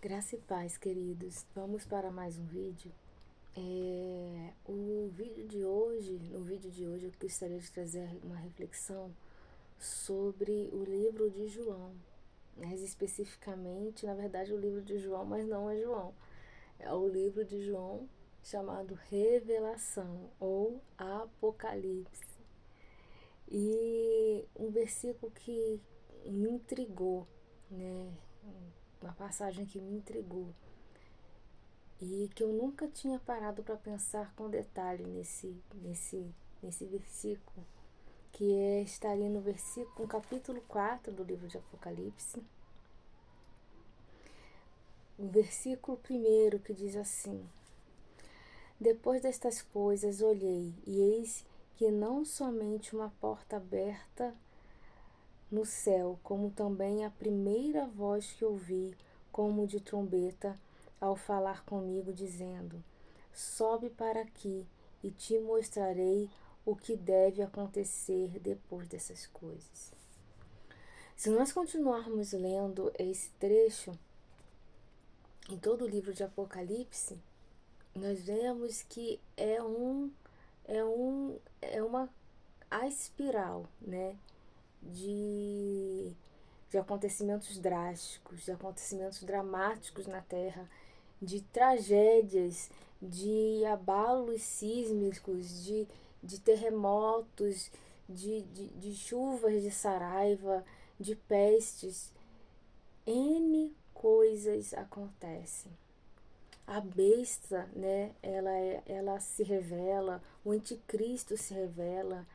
Graça e paz, queridos. Vamos para mais um vídeo. No vídeo de hoje eu gostaria de trazer uma reflexão sobre o livro de João. Mais especificamente, na verdade, o livro de João, mas não é João. É o livro de João chamado Revelação ou Apocalipse. E um versículo que me intrigou, né? Uma passagem que me intrigou e que eu nunca tinha parado para pensar com detalhe nesse versículo, que estaria no versículo, no capítulo 4 do livro de Apocalipse, o versículo primeiro que diz assim: Depois destas coisas olhei, e eis que não somente uma porta aberta no céu, como também a primeira voz que ouvi, como de trombeta, ao falar comigo, dizendo: Sobe para aqui, e te mostrarei o que deve acontecer depois dessas coisas. Se nós continuarmos lendo esse trecho, em todo o livro de Apocalipse, nós vemos que é uma a espiral, né, de, de acontecimentos drásticos, de acontecimentos dramáticos na Terra, de tragédias, de abalos sísmicos, de terremotos, de chuvas de saraiva, de pestes. N coisas acontecem. A besta, né, ela se revela, o anticristo se revela,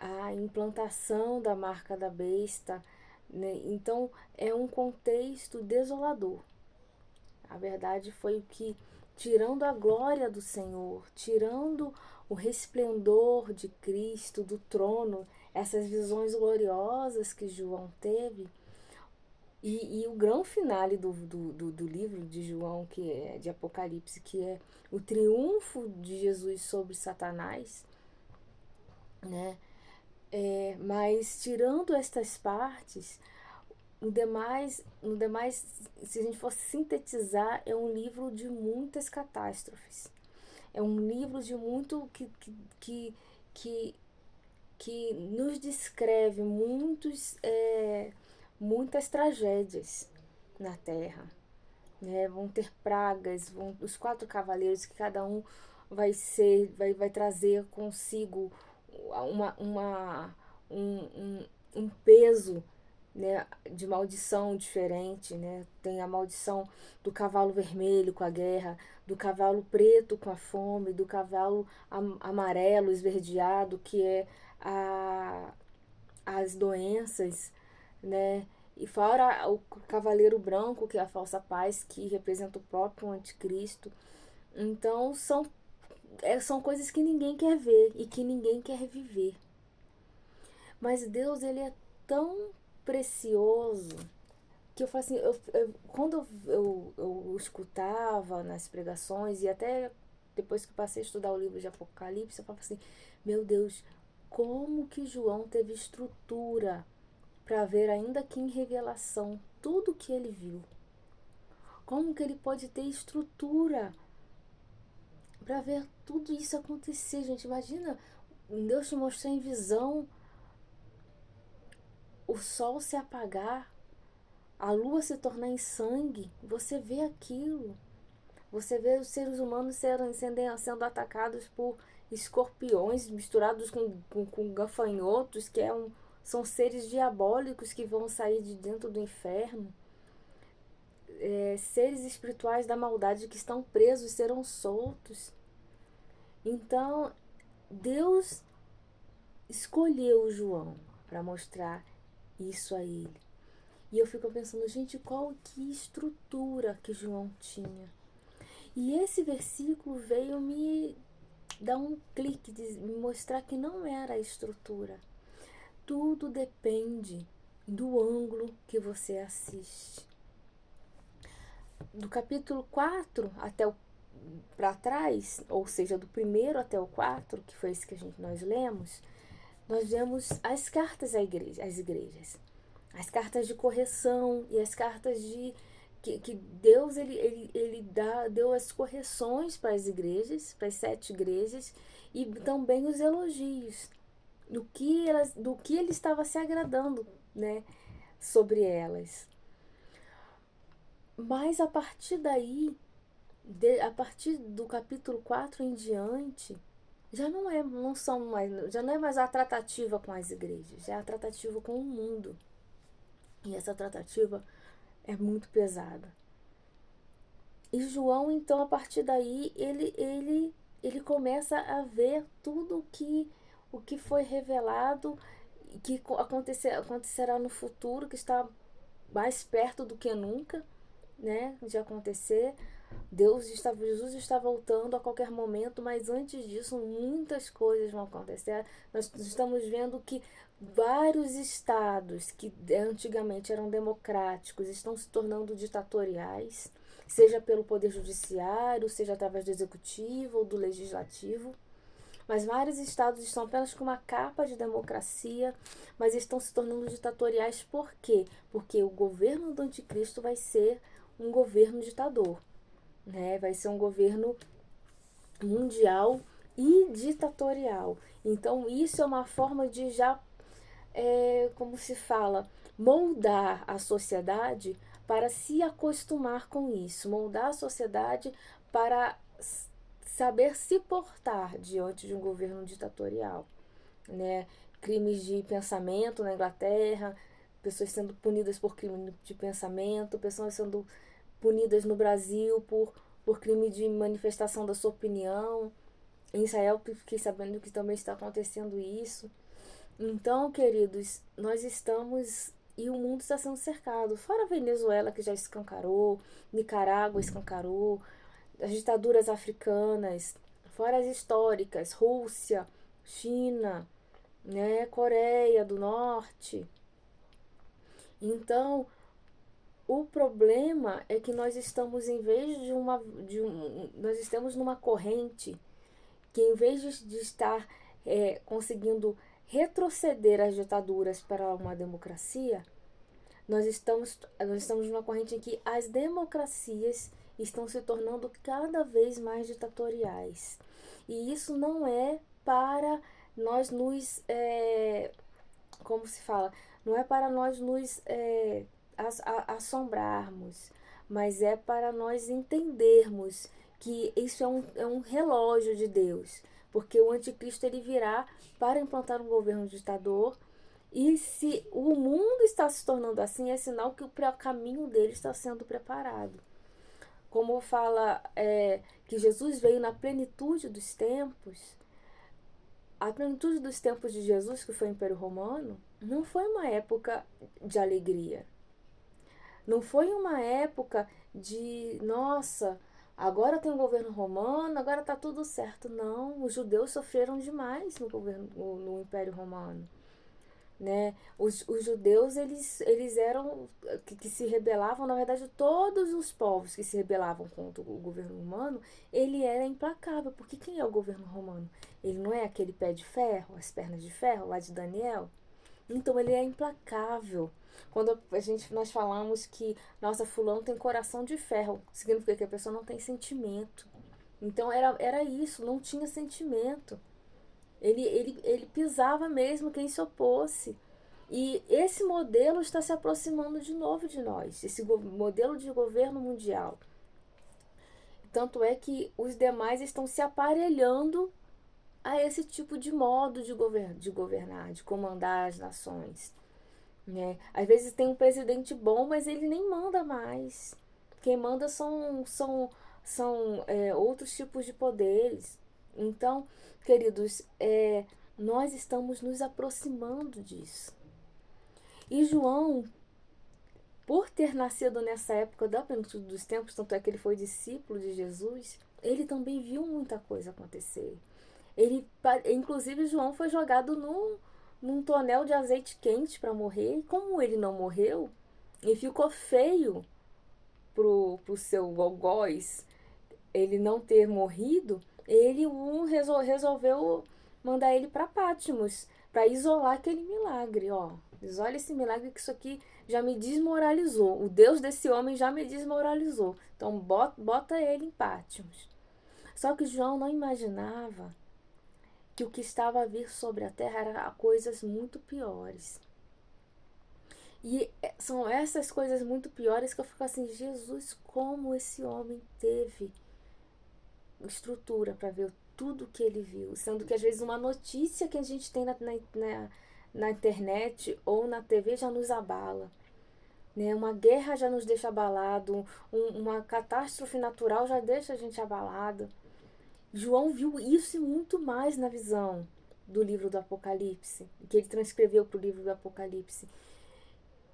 a implantação da marca da besta, né? Então é um contexto desolador. A verdade foi o que, tirando a glória do Senhor, tirando o resplendor de Cristo, do trono, essas visões gloriosas que João teve, e o grande finale do livro de João, que é de Apocalipse, que é o triunfo de Jesus sobre Satanás, né? Mas tirando estas partes, no demais, se a gente fosse sintetizar, é um livro de muitas catástrofes. É um livro de muito que, que nos descreve muitas tragédias na Terra. Né? Vão ter pragas, os 4 cavaleiros que cada um vai trazer consigo uma um peso, né, de maldição diferente, né? Tem a maldição do cavalo vermelho com a guerra, do cavalo preto com a fome, do cavalo amarelo esverdeado, que é a, as doenças, né? E fora o cavaleiro branco, que é a falsa paz, que representa o próprio anticristo. Então são coisas que ninguém quer ver e que ninguém quer viver. Mas Deus, ele é tão precioso que eu falo assim, quando eu escutava nas pregações e até depois que passei a estudar o livro de Apocalipse, eu falo assim, meu Deus, como que João teve estrutura para ver, ainda que em revelação, tudo que ele viu? Como que ele pode ter estrutura para ver tudo isso acontecer, gente? Imagina Deus te mostrar em visão o sol se apagar, a lua se tornar em sangue. Você vê aquilo. Você vê os seres humanos sendo atacados por escorpiões misturados com gafanhotos, são seres diabólicos que vão sair de dentro do inferno. Seres espirituais da maldade que estão presos serão soltos. Então, Deus escolheu João para mostrar isso a ele. E eu fico pensando, gente, que estrutura que João tinha. E esse versículo veio me dar um clique, de me mostrar que não era a estrutura. Tudo depende do ângulo que você assiste. Do capítulo 4 até para trás, ou seja, do primeiro até o 4, que foi esse que nós lemos, nós vemos as cartas às igrejas, as cartas de correção e as cartas que Deus deu as correções para as igrejas, para as 7 igrejas, e também os elogios do que ele estava se agradando, né, sobre elas. Mas a partir daí, a partir do capítulo 4 em diante, já não é mais a tratativa com as igrejas, já é a tratativa com o mundo. E essa tratativa é muito pesada. E João, então, a partir daí, ele começa a ver tudo o que foi revelado, que acontecerá no futuro, que está mais perto do que nunca, né, de acontecer. Jesus está voltando a qualquer momento, mas antes disso muitas coisas vão acontecer. Nós estamos vendo que vários estados que antigamente eram democráticos estão se tornando ditatoriais, seja pelo poder judiciário, seja através do executivo ou do legislativo. Mas vários estados estão apenas com uma capa de democracia, mas estão se tornando ditatoriais. Por quê? Porque o governo do anticristo vai ser um governo ditador, né? Vai ser um governo mundial e ditatorial. Então isso é uma forma de já, como se fala, moldar a sociedade para se acostumar com isso, moldar a sociedade para saber se portar diante de um governo ditatorial, né? Crimes de pensamento na Inglaterra, pessoas sendo punidas por crime de pensamento, pessoas sendo punidas no Brasil por crime de manifestação da sua opinião. Em Israel, fiquei sabendo que também está acontecendo isso. Então, queridos, nós estamos e o mundo está sendo cercado. Fora a Venezuela, que já escancarou, Nicarágua escancarou, as ditaduras africanas, fora as históricas, Rússia, China, né, Coreia do Norte. Então, o problema é que nós estamos, em vez nós estamos numa corrente que, em vez de estar conseguindo retroceder as ditaduras para uma democracia, nós estamos numa corrente em que as democracias estão se tornando cada vez mais ditatoriais. E isso não é para nós nos, como se fala, não é para nós nos assombrarmos, mas é para nós entendermos que isso é um relógio de Deus, porque o anticristo ele virá para implantar um governo ditador, e se o mundo está se tornando assim, é sinal que o caminho dele está sendo preparado. Como fala que Jesus veio na plenitude dos tempos, a plenitude dos tempos de Jesus, que foi o Império Romano, não foi uma época de alegria. Não foi uma época de, nossa, agora tem um governo romano, agora está tudo certo. Não, os judeus sofreram demais no Império Romano. Né? Os judeus, eles eram, que se rebelavam, na verdade, todos os povos que se rebelavam contra o governo romano, ele era implacável. Porque quem é o governo romano? Ele não é aquele pé de ferro, as pernas de ferro, lá de Daniel? Então, ele é implacável. Quando nós falamos que, nossa, fulano tem coração de ferro, significa que a pessoa não tem sentimento. Então, era isso, não tinha sentimento. Ele pisava mesmo quem se opôsse. E esse modelo está se aproximando de novo de nós, esse modelo de governo mundial. Tanto é que os demais estão se aparelhando a esse tipo de modo de governar, de comandar as nações. Né? Às vezes tem um presidente bom, mas ele nem manda mais. Quem manda são outros tipos de poderes. Então, queridos, nós estamos nos aproximando disso. E João, por ter nascido nessa época da plenitude dos tempos, tanto é que ele foi discípulo de Jesus, ele também viu muita coisa acontecer. Inclusive, João foi jogado num tonel de azeite quente para morrer. E como ele não morreu, e ficou feio pro seu algoz ele não ter morrido, ele resolveu mandar ele para Patmos, para isolar aquele milagre. Ó, isola esse milagre, que isso aqui já me desmoralizou. O Deus desse homem já me desmoralizou. Então bota ele em Patmos. Só que João não imaginava que o que estava a vir sobre a terra era coisas muito piores. E são essas coisas muito piores que eu fico assim, Jesus, como esse homem teve estrutura para ver tudo que ele viu. Sendo que às vezes uma notícia que a gente tem na internet ou na TV já nos abala. Né? Uma guerra já nos deixa abalado, uma catástrofe natural já deixa a gente abalado. João viu isso e muito mais na visão do livro do Apocalipse, que ele transcreveu para o livro do Apocalipse.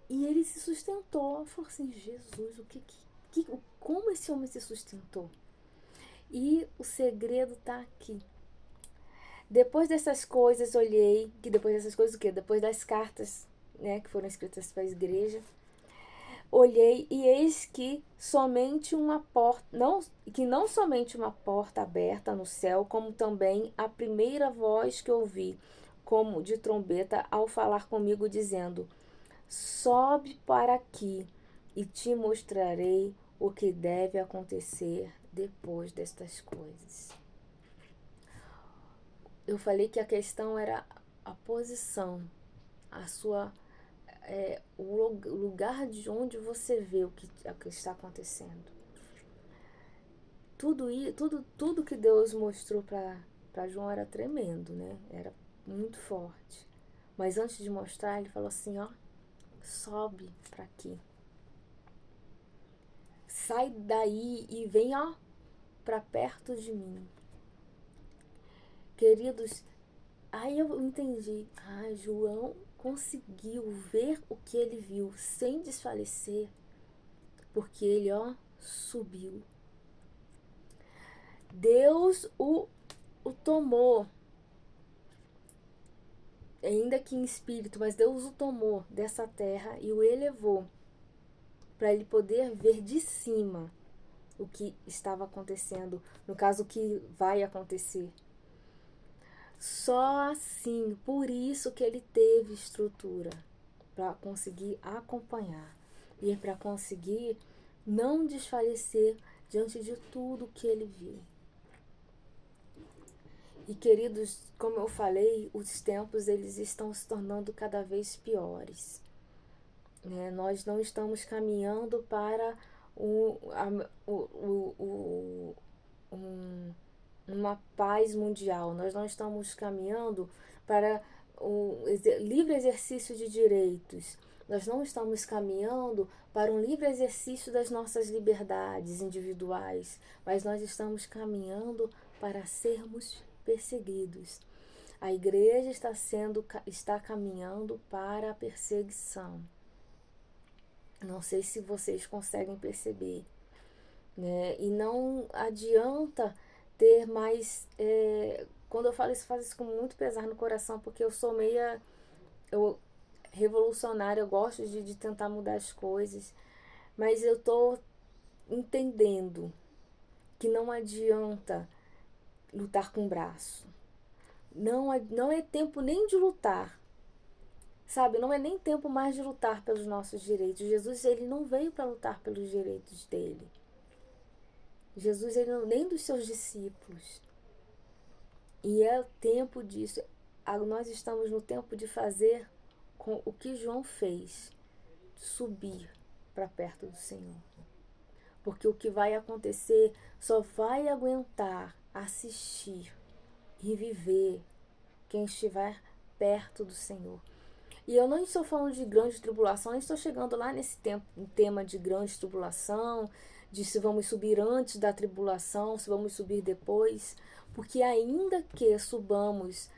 E ele se sustentou. Falou assim, Jesus, como esse homem se sustentou? E o segredo está aqui. Depois dessas coisas, olhei, que depois dessas coisas o quê? Depois das cartas, né, que foram escritas para a igreja, olhei e eis que somente uma porta, não somente uma porta aberta no céu, como também a primeira voz que ouvi, como de trombeta, ao falar comigo, dizendo: sobe para aqui e te mostrarei o que deve acontecer depois destas coisas. Eu falei que a questão era a posição, a sua o lugar de onde você vê o que está acontecendo. Tudo que Deus mostrou para João era tremendo, né? Era muito forte. Mas antes de mostrar, ele falou assim, ó, sobe para aqui. Sai daí e vem, ó, para perto de mim. Queridos, aí eu entendi. João conseguiu ver o que ele viu sem desfalecer, porque ele, ó, subiu. Deus o tomou, ainda que em espírito, mas Deus o tomou dessa terra e o elevou para ele poder ver de cima o que estava acontecendo, no caso, o que vai acontecer. Só assim, por isso que ele teve estrutura para conseguir acompanhar e para conseguir não desfalecer diante de tudo que ele viu. E queridos, como eu falei, os tempos eles estão se tornando cada vez piores. Nós não estamos caminhando para uma paz mundial. Nós não estamos caminhando para o livre exercício de direitos. Nós não estamos caminhando para um livre exercício das nossas liberdades individuais, mas nós estamos caminhando para sermos perseguidos. A igreja está caminhando para a perseguição. Não sei se vocês conseguem perceber, né? E não adianta ter mais... quando eu falo isso, faço isso com muito pesar no coração, porque eu sou revolucionária, eu gosto de tentar mudar as coisas, mas eu tô entendendo que não adianta lutar com o braço. Não é tempo nem de lutar, sabe? Não é nem tempo mais de lutar pelos nossos direitos. Jesus, ele não veio para lutar pelos direitos dele. Jesus, ele não, nem dos seus discípulos. E é o tempo disso. Nós estamos no tempo de fazer com o que João fez, subir para perto do Senhor. Porque o que vai acontecer só vai aguentar assistir e viver quem estiver perto do Senhor. E eu não estou falando de grande tribulação, não estou chegando lá nesse tema de grande tribulação, de se vamos subir antes da tribulação, se vamos subir depois. Porque ainda que subamos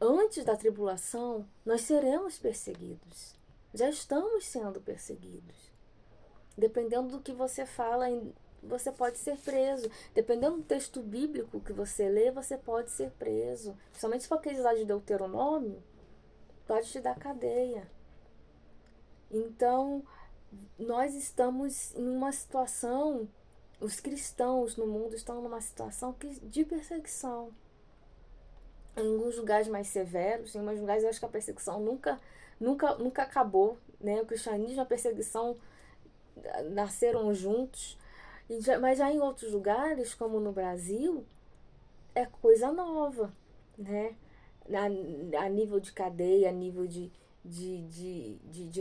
antes da tribulação, nós seremos perseguidos. Já estamos sendo perseguidos. Dependendo do que você fala, você pode ser preso. Dependendo do texto bíblico que você lê, você pode ser preso. Somente se for aqueles lá de Deuteronômio, pode te dar cadeia. Então, nós estamos em uma situação, os cristãos no mundo estão numa situação de perseguição. Em alguns lugares mais severos, em alguns lugares eu acho que a perseguição nunca acabou. né? O cristianismo e a perseguição nasceram juntos, mas já em outros lugares, como no Brasil, é coisa nova, né? A nível de cadeia, a nível de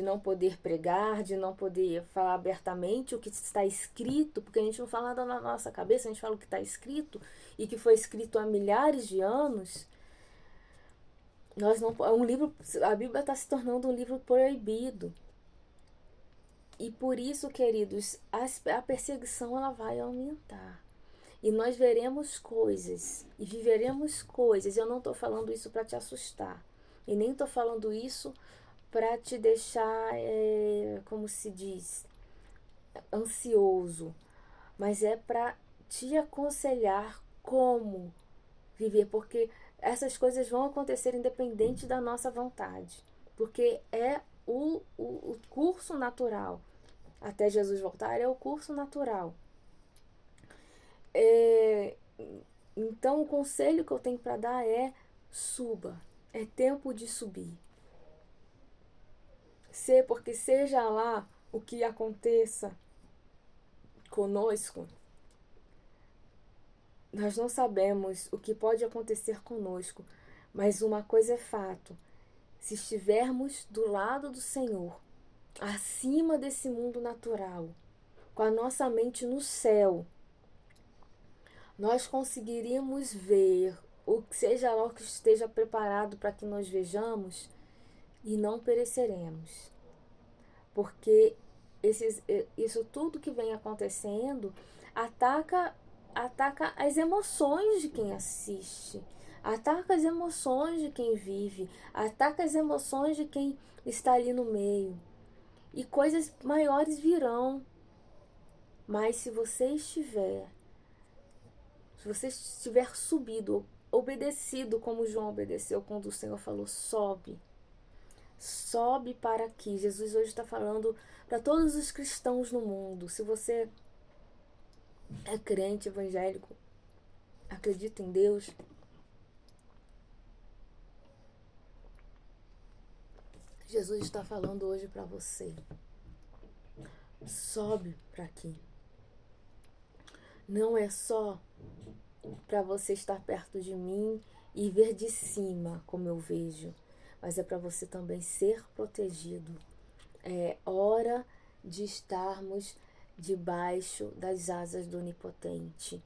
não poder pregar, de não poder falar abertamente o que está escrito, porque a gente não fala nada na nossa cabeça, a gente fala o que está escrito e que foi escrito há milhares de anos. Nós não, é um livro, a Bíblia está se tornando um livro proibido. E por isso, queridos, a perseguição ela vai aumentar. E nós veremos coisas e viveremos coisas. Eu não estou falando isso para te assustar. E nem estou falando isso para te deixar, como se diz, ansioso. Mas é para te aconselhar como viver. Porque essas coisas vão acontecer independente da nossa vontade. Porque é o curso natural. Até Jesus voltar é o curso natural. Então o conselho que eu tenho para dar é: suba. É tempo de subir. Porque seja lá o que aconteça conosco, nós não sabemos o que pode acontecer conosco, mas uma coisa é fato: se estivermos do lado do Senhor, acima desse mundo natural, com a nossa mente no céu, nós conseguiríamos ver o que seja lá que esteja preparado para que nós vejamos e não pereceremos. Porque isso tudo que vem acontecendo ataca as emoções de quem assiste, ataca as emoções de quem vive, ataca as emoções de quem está ali no meio. E coisas maiores virão. Mas se você estiver subido, obedecido como João obedeceu quando o Senhor falou: sobe. Sobe para aqui. Jesus hoje está falando para todos os cristãos no mundo. Se você é crente evangélico, acredita em Deus, Jesus está falando hoje para você: sobe para aqui. Não é só para você estar perto de mim e ver de cima como eu vejo, mas é para você também ser protegido. É hora de estarmos debaixo das asas do Onipotente.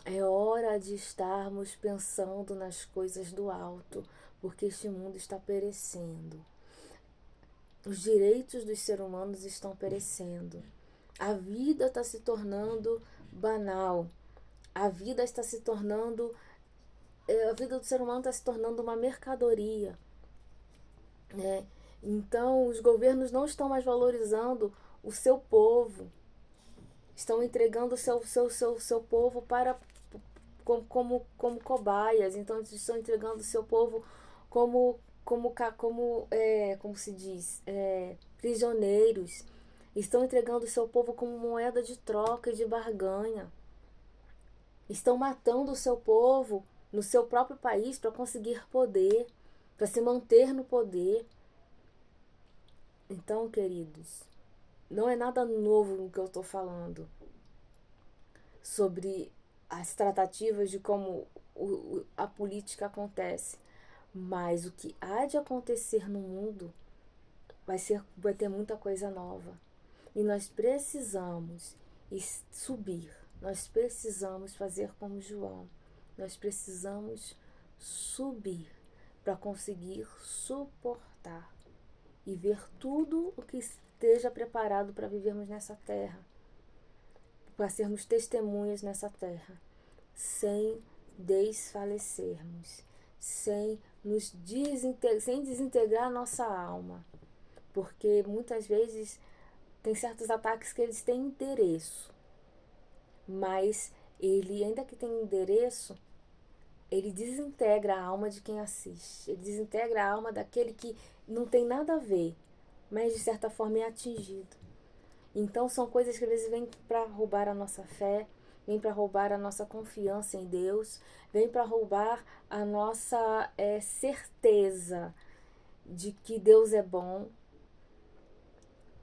É hora de estarmos pensando nas coisas do alto, porque este mundo está perecendo. Os direitos dos seres humanos estão perecendo. A vida está se tornando banal. A vida está se tornando. A vida do ser humano está se tornando uma mercadoria, né? Então, os governos não estão mais valorizando o seu povo. Estão entregando o seu povo para como cobaias. Então, eles estão entregando o seu povo como se diz, prisioneiros. Estão entregando o seu povo como moeda de troca e de barganha. Estão matando o seu povo no seu próprio país para conseguir poder, para se manter no poder. Então, queridos, não é nada novo no que eu estou falando sobre as tratativas de como a política acontece, mas o que há de acontecer no mundo vai ter muita coisa nova. E nós precisamos subir, nós precisamos fazer como João, nós precisamos subir para conseguir suportar e ver tudo o que esteja preparado para vivermos nessa terra, para sermos testemunhas nessa terra, sem desfalecermos, sem desintegrar a nossa alma. Porque muitas vezes tem certos ataques que eles têm endereço, mas ele, ainda que tenha endereço, ele desintegra a alma de quem assiste, ele desintegra a alma daquele que não tem nada a ver, mas de certa forma é atingido. Então são coisas que às vezes vêm para roubar a nossa fé, vêm para roubar a nossa confiança em Deus, vêm para roubar a nossa certeza de que Deus é bom,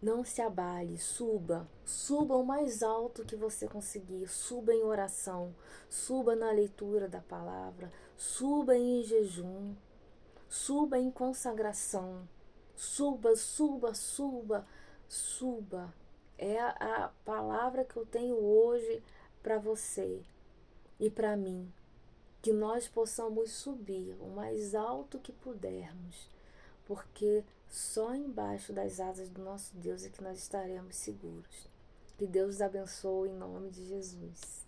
Não se abale, suba. Suba o mais alto que você conseguir. Suba em oração. Suba na leitura da palavra. Suba em jejum. Suba em consagração. Suba, suba, suba, suba. É a palavra que eu tenho hoje para você e para mim. Que nós possamos subir o mais alto que pudermos, porque só embaixo das asas do nosso Deus é que nós estaremos seguros. Que Deus os abençoe em nome de Jesus.